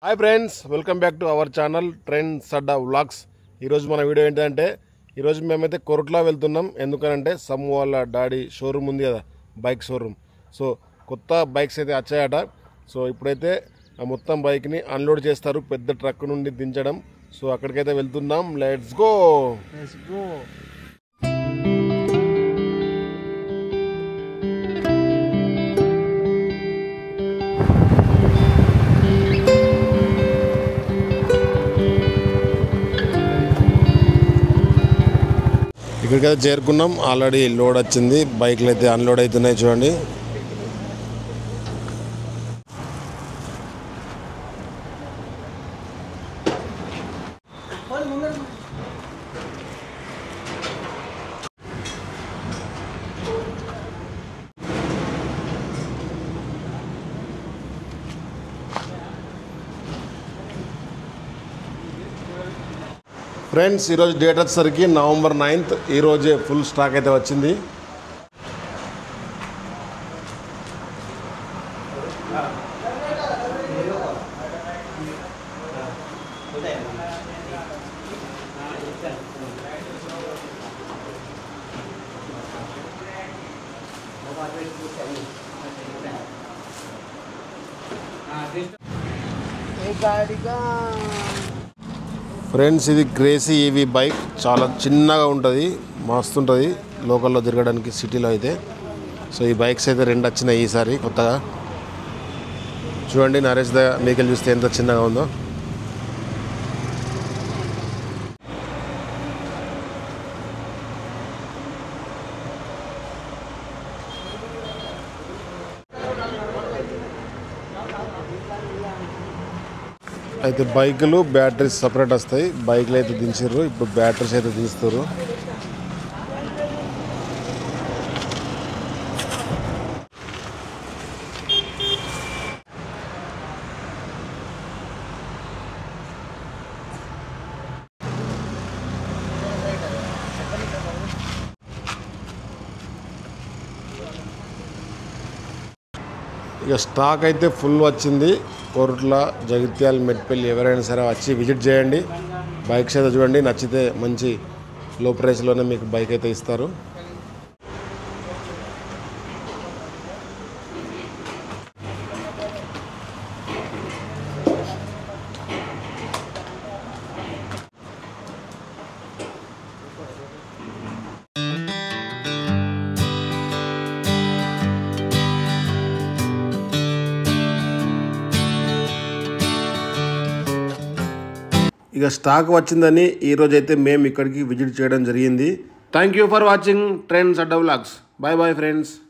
Hi friends, welcome back to our channel trends Adda vlogs. ఈరోజు మన video ఏంటంటే ఈరోజు మేమైతే కొరట్లా వెళ్తున్నాం. ఎందుకనంటే సమ్ము వాళ్ళ డాడీ షోరూమ్ ఉంది కదా, బైక్ షోరూమ్. సో కొత్త బైక్స్ అయితే వచ్చాయట. సో ఇప్పుడైతే ఆ మొత్తం బైక్ని అన్లోడ్ చేస్తారు, పెద్ద ట్రక్ నుండి దించడం. సో అక్కడికైతే వెళ్తున్నాం. Let's go. ఇక్కడికైతే చేరుకున్నాం. ఆల్రెడీ లోడ్ వచ్చింది, బైక్లు అయితే అన్లోడ్ అవుతున్నాయి. చూడండి, ఫ్రెండ్స్. ఈరోజు డేట్ వచ్చేసరికి నవంబర్ 9th. ఈరోజే ఫుల్ స్టాక్ అయితే వచ్చింది. ఫ్రెండ్స్, ఇది క్రేజీ ఈవీ బైక్. చాలా చిన్నగా ఉంటుంది, మస్తు ఉంటుంది లోకల్లో తిరగడానికి, సిటీలో అయితే. సో ఈ బైక్స్ అయితే రెండు వచ్చినాయి ఈసారి కొత్తగా. చూడండి, నరేష్ మీకెళ్ళి చూస్తే ఎంత చిన్నగా ఉందో. అయితే బైకులు బ్యాటరీస్ సపరేట్ వస్తాయి. బైక్లు అయితే దించారు, ఇప్పుడు బ్యాటరీస్ అయితే దించుతారు. ఇక స్టాక్ అయితే ఫుల్ వచ్చింది. కొరట్ల, జగిత్యాల, మెట్పల్లి ఎవరైనా సరే వచ్చి విజిట్ చేయండి. బైక్స్ అయితే చూడండి, నచ్చితే మంచి లో ప్రైస్లోనే మీకు బైక్ అయితే ఇస్తారు. ఇక స్టాక్ వచ్చిందని ఈరోజైతే మేము ఇక్కడికి విజిట్ చేయడం జరిగింది. Thank you for watching Trends Adda vlogs. Bye bye friends.